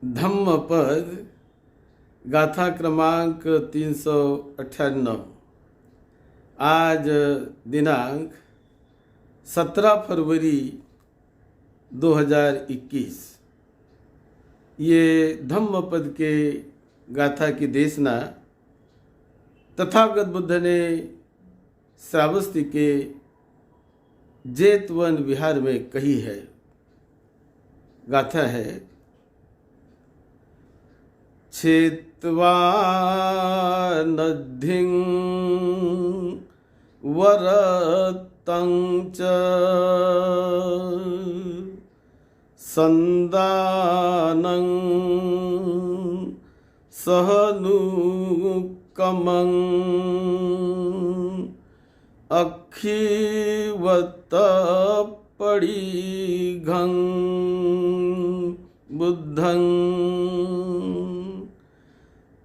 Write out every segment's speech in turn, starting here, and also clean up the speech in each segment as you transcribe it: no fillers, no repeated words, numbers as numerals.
धम्मपद गाथा क्रमांक 398। आज दिनांक 17 फरवरी 2021। ये धम्मपद के गाथा की देशना तथागत बुद्ध ने श्रावस्ती के जेतवन विहार में कही है। गाथा है, छेत्वा नद्धिं वरतं च संदानं सहनुकमं अक्षिवत पडिघं बुद्धं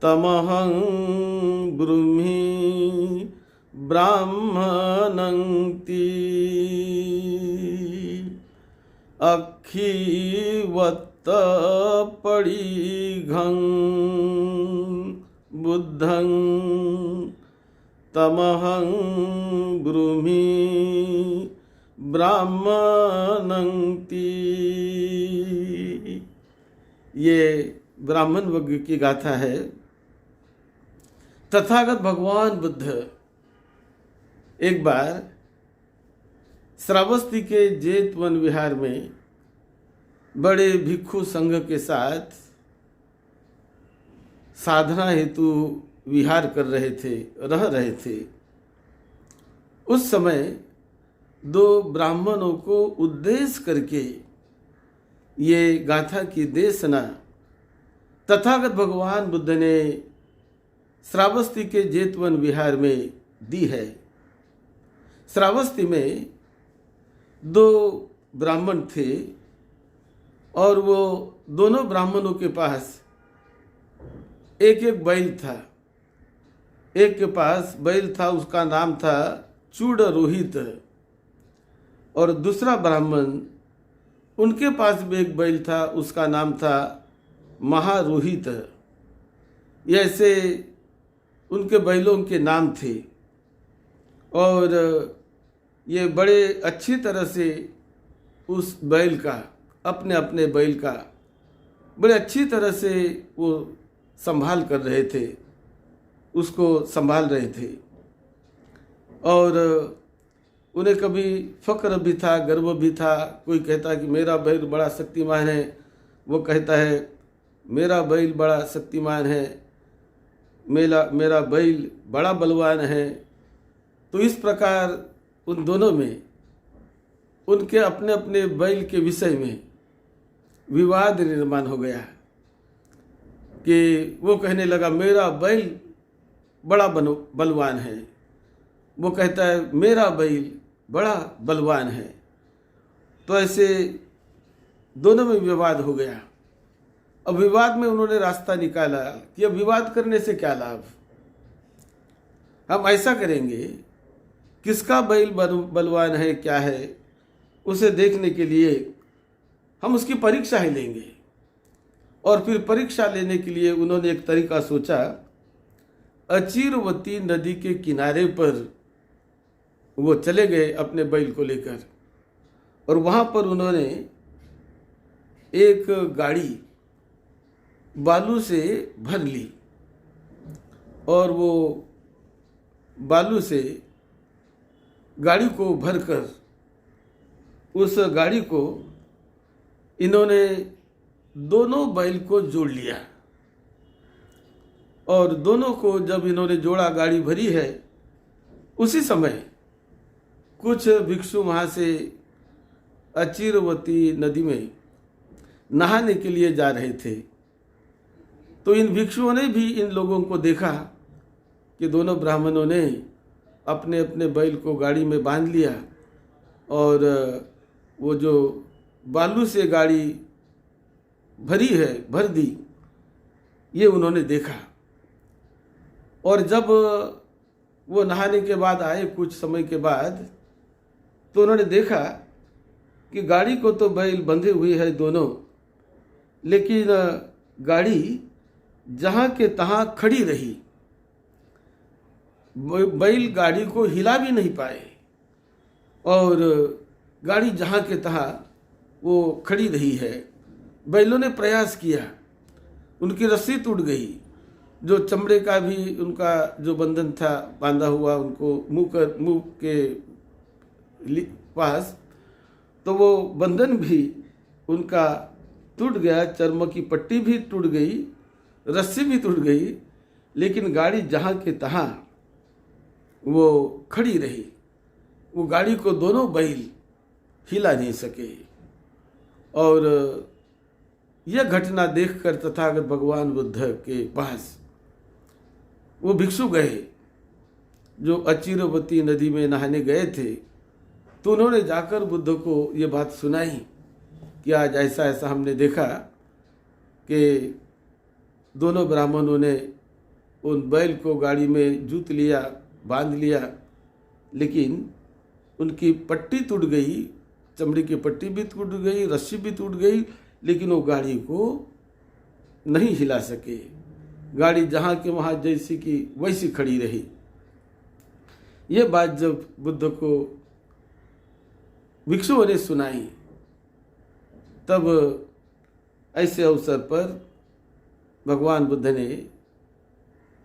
तमहं ब्रूहि ब्राह्मणं ति अक्षिवत पडिघं बुद्धं तमहं ब्रूहि ब्राह्मणं ति। ये ब्राह्मण वर्ग की गाथा है। तथागत भगवान बुद्ध एक बार श्रावस्ती के जेतवन विहार में बड़े भिक्षु संघ के साथ साधना हेतु विहार कर रहे थे, रह रहे थे। उस समय दो ब्राह्मणों को उद्देश्य करके ये गाथा की देशना तथागत भगवान बुद्ध ने श्रावस्ती के जेतवन विहार में दी है। श्रावस्ती में दो ब्राह्मण थे और वो दोनों ब्राह्मणों के पास एक एक बैल था। एक के पास बैल था, उसका नाम था चूड़रोहित, और दूसरा ब्राह्मण उनके पास भी एक बैल था, उसका नाम था महारोहित। ऐसे उनके बैलों के नाम थे और ये बड़े अच्छी तरह से उस बैल का, अपने अपने बैल का बड़े अच्छी तरह से वो संभाल कर रहे थे, उसको संभाल रहे थे। और उन्हें कभी फक्र भी था, गर्व भी था। कोई कहता कि मेरा बैल बड़ा शक्तिमान है, वो कहता है मेरा बैल बड़ा शक्तिमान है, मेरा बैल बड़ा बलवान है। तो इस प्रकार उन दोनों में उनके अपने अपने बैल के विषय में विवाद निर्माण हो गया कि वो कहने लगा मेरा बैल बड़ा बलवान है, वो कहता है मेरा बैल बड़ा बलवान है। तो ऐसे दोनों में विवाद हो गया। अब विवाद में उन्होंने रास्ता निकाला कि अब विवाद करने से क्या लाभ, हम ऐसा करेंगे किसका बैल बलवान है क्या है उसे देखने के लिए हम उसकी परीक्षा ही लेंगे। और फिर परीक्षा लेने के लिए उन्होंने एक तरीका सोचा। अचीरवती नदी के किनारे पर वो चले गए अपने बैल को लेकर, और वहाँ पर उन्होंने एक गाड़ी बालू से भर ली, और वो बालू से गाड़ी को भरकर उस गाड़ी को इन्होंने दोनों बैल को जोड़ लिया। और दोनों को जब इन्होंने जोड़ा, गाड़ी भरी है, उसी समय कुछ भिक्षु वहाँ से अचीरवती नदी में नहाने के लिए जा रहे थे। तो इन भिक्षुओं ने भी इन लोगों को देखा कि दोनों ब्राह्मणों ने अपने अपने बैल को गाड़ी में बांध लिया और वो जो बालू से गाड़ी भरी है भर दी, ये उन्होंने देखा। और जब वो नहाने के बाद आए कुछ समय के बाद, तो उन्होंने देखा कि गाड़ी को तो बैल बंधे हुए है दोनों, लेकिन गाड़ी जहाँ के तहाँ खड़ी रही। बैल गाड़ी को हिला भी नहीं पाए और गाड़ी जहाँ के तहाँ वो खड़ी रही है। बैलों ने प्रयास किया, उनकी रस्सी टूट गई, जो चमड़े का भी उनका जो बंधन था बांधा हुआ उनको मुंह के पास, तो वो बंधन भी उनका टूट गया, चर्म की पट्टी भी टूट गई, रस्सी भी टूट गई, लेकिन गाड़ी जहाँ के तहाँ वो खड़ी रही। वो गाड़ी को दोनों बैल हिला नहीं सके। और यह घटना देखकर तथागत भगवान बुद्ध के पास वो भिक्षु गए जो अचिरवती नदी में नहाने गए थे। तो उन्होंने जाकर बुद्ध को ये बात सुनाई कि आज ऐसा ऐसा हमने देखा कि दोनों ब्राह्मणों ने उन बैल को गाड़ी में जूत लिया, बांध लिया, लेकिन उनकी पट्टी टूट गई, चमड़ी की पट्टी भी टूट गई, रस्सी भी टूट गई, लेकिन वो गाड़ी को नहीं हिला सके। गाड़ी जहाँ के वहाँ जैसी की वैसी खड़ी रही। ये बात जब बुद्ध को भिक्षुओं ने सुनाई, तब ऐसे अवसर पर भगवान बुद्ध ने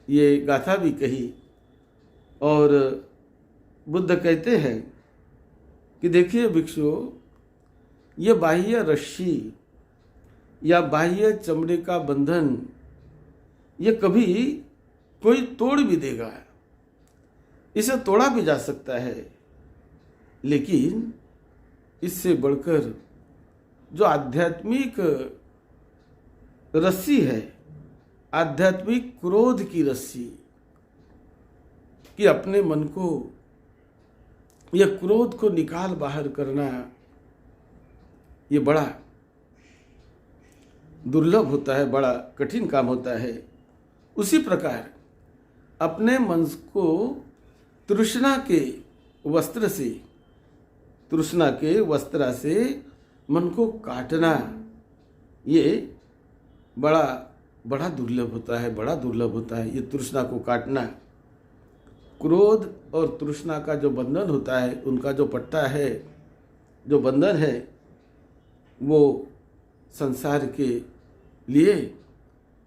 ये गाथा भी कही। और बुद्ध कहते हैं कि देखिए भिक्षुओं, ये बाह्य रस्सी या बाह्य चमड़े का बंधन ये कभी कोई तोड़ भी देगा, इसे तोड़ा भी जा सकता है, लेकिन इससे बढ़कर जो आध्यात्मिक रस्सी है, आध्यात्मिक क्रोध की रस्सी, कि अपने मन को या क्रोध को निकाल बाहर करना, ये बड़ा दुर्लभ होता है, बड़ा कठिन काम होता है। उसी प्रकार अपने मन को तृष्णा के वस्त्र से, तृष्णा के वस्त्र से मन को काटना, ये बड़ा दुर्लभ होता है, बड़ा दुर्लभ होता है। ये तृष्णा को काटना, क्रोध और तृष्णा का जो बंधन होता है, उनका जो पट्टा है, जो बंधन है, वो संसार के लिए,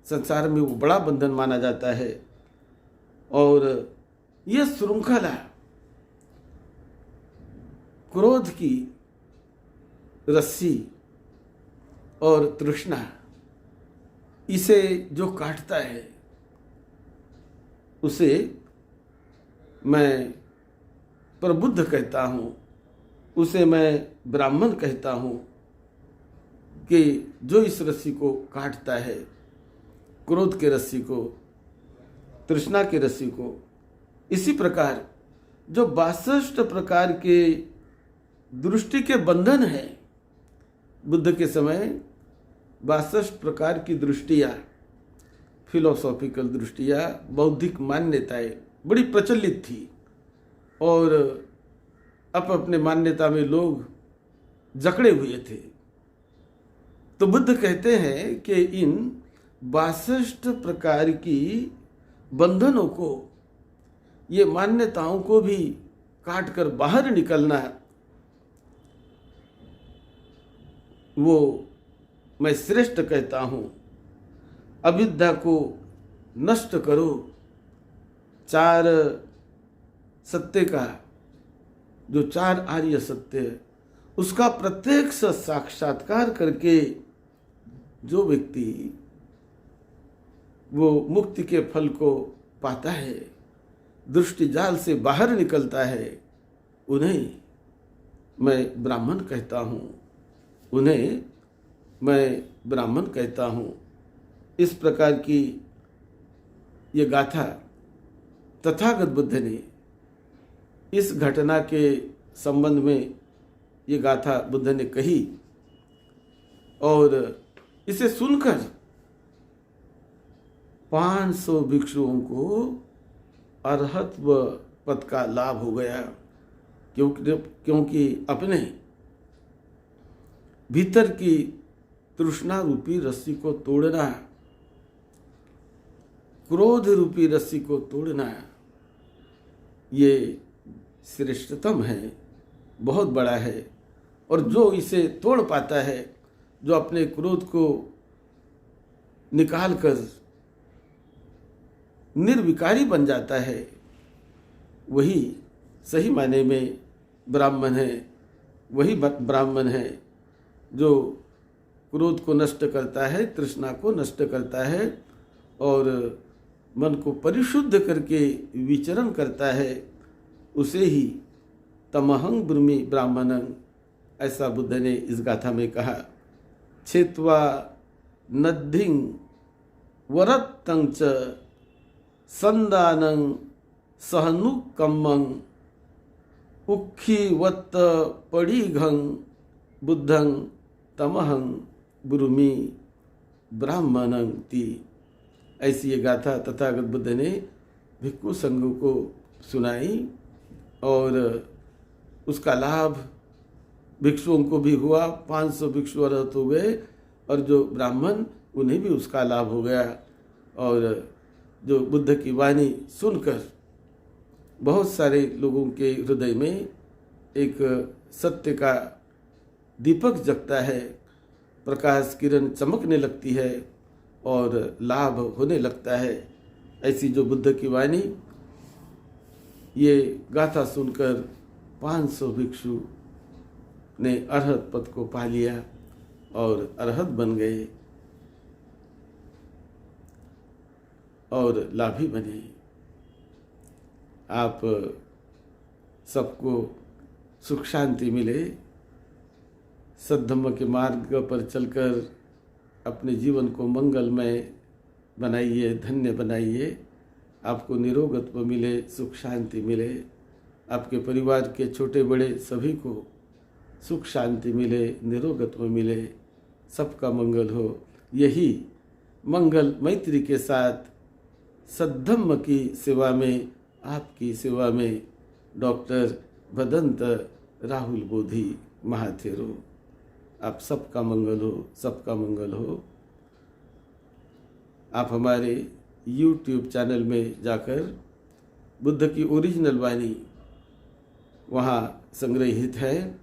संसार में वो बड़ा बंधन माना जाता है। और यह श्रृंखला क्रोध की रस्सी और तृष्णा, इसे जो काटता है उसे मैं प्रबुद्ध कहता हूँ, उसे मैं ब्राह्मण कहता हूँ, कि जो इस रस्सी को काटता है, क्रोध के रस्सी को, तृष्णा के रस्सी को। इसी प्रकार जो 62 प्रकार के दृष्टि के बंधन है, बुद्ध के समय 62 प्रकार की दृष्टियाँ, फिलोसॉफिकल दृष्टियाँ, बौद्धिक मान्यताएं बड़ी प्रचलित थी, और अपने मान्यता में लोग जकड़े हुए थे। तो बुद्ध कहते हैं कि इन 62 प्रकार की बंधनों को, ये मान्यताओं को भी काट कर बाहर निकलना, वो मैं श्रेष्ठ कहता हूँ। अविद्या को नष्ट करो, 4 सत्य का, जो 4 आर्य सत्य है, उसका प्रत्यक्ष साक्षात्कार करके जो व्यक्ति वो मुक्ति के फल को पाता है, दृष्टि जाल से बाहर निकलता है, उन्हें मैं ब्राह्मण कहता हूँ, उन्हें मैं ब्राह्मण कहता हूँ। इस प्रकार की ये गाथा तथागत बुद्ध ने इस घटना के संबंध में ये गाथा बुद्ध ने कही, और इसे सुनकर 500 भिक्षुओं को अरहत्व पद का लाभ हो गया, क्योंकि अपने भीतर की तृष्णा रूपी रस्सी को तोड़ना क्रोध रूपी रस्सी को तोड़ना ये श्रेष्ठतम है, बहुत बड़ा है। और जो इसे तोड़ पाता है, जो अपने क्रोध को निकाल कर निर्विकारी बन जाता है, वही सही मायने में ब्राह्मण है। वही ब्राह्मण है जो क्रोध को नष्ट करता है, तृष्णा को नष्ट करता है और मन को परिशुद्ध करके विचरण करता है। उसे ही तमहं ब्रूमि ब्राह्मणं, ऐसा बुद्ध ने इस गाथा में कहा। छेत्वा नद्धिं वरत्तं च संदानं सहनुकम्मं उक्खीवत्त पड़ीघं बुद्धं तमहं ब्रूमि ब्राह्मणं ति। ऐसी ये गाथा तथागत बुद्ध ने भिक्खु संघ को सुनाई और उसका लाभ भिक्षुओं को भी हुआ। 500 भिक्षु अर्हत हो गए और जो ब्राह्मण उन्हें भी उसका लाभ हो गया। और जो बुद्ध की वाणी सुनकर बहुत सारे लोगों के हृदय में एक सत्य का दीपक जगता है, प्रकाश किरण चमकने लगती है और लाभ होने लगता है। ऐसी जो बुद्ध की वाणी, ये गाथा सुनकर 500 भिक्षु ने अरहत पद को पा लिया और अरहत बन गए और लाभी बने। आप सबको सुख शांति मिले, सद्धम्म के मार्ग पर चलकर अपने जीवन को मंगलमय बनाइए, धन्य बनाइए। आपको निरोगत्व मिले, सुख शांति मिले। आपके परिवार के छोटे बड़े सभी को सुख शांति मिले, निरोगत्व मिले, सबका मंगल हो। यही मंगल मैत्री के साथ सद्धम्म की सेवा में, आपकी सेवा में डॉक्टर भदंत राहुल बोधि महाथेरो। आप सबका मंगल हो, सबका मंगल हो। आप हमारे YouTube चैनल में जाकर बुद्ध की ओरिजिनल वाणी वहाँ संग्रहित है।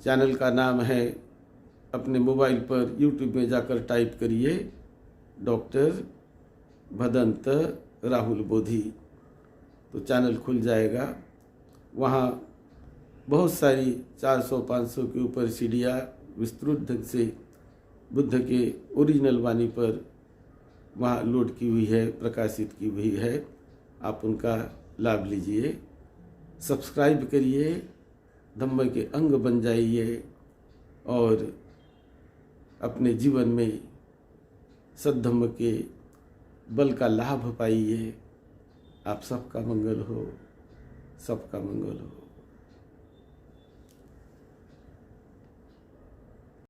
चैनल का नाम है, अपने मोबाइल पर YouTube में जाकर टाइप करिए डॉक्टर भदंत राहुल बोधि, तो चैनल खुल जाएगा। वहाँ बहुत सारी 400-500 के ऊपर सीढ़ियाँ विस्तृत ढंग से बुद्ध के ओरिजिनल वाणी पर वहाँ लोड की हुई है, प्रकाशित की हुई है। आप उनका लाभ लीजिए, सब्सक्राइब करिए, धम्म के अंग बन जाइए और अपने जीवन में सद्धम्म के बल का लाभ पाइए। आप सबका मंगल हो, सबका मंगल हो।